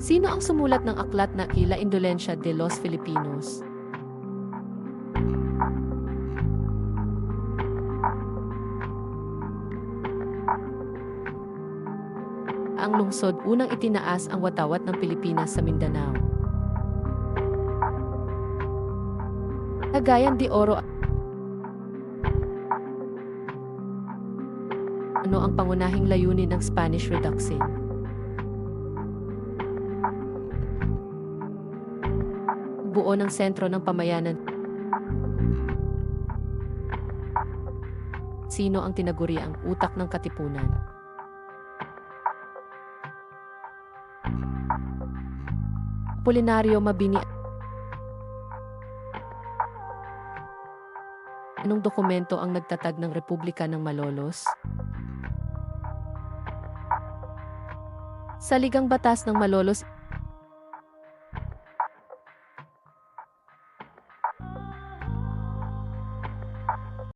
Sino ang sumulat ng aklat na La Indolencia de los Filipinos? Ang lungsod unang itinaas ang watawat ng Pilipinas sa Mindanao. Cagayan de Oro. Ano ang pangunahing layunin ng Spanish Reduxing? Buo ng sentro ng pamayanan. Sino ang tinaguri ang utak ng katipunan? Apolinario Mabini. Anong dokumento ang nagtatag ng Republika ng Malolos? Saligang Batas ng Malolos.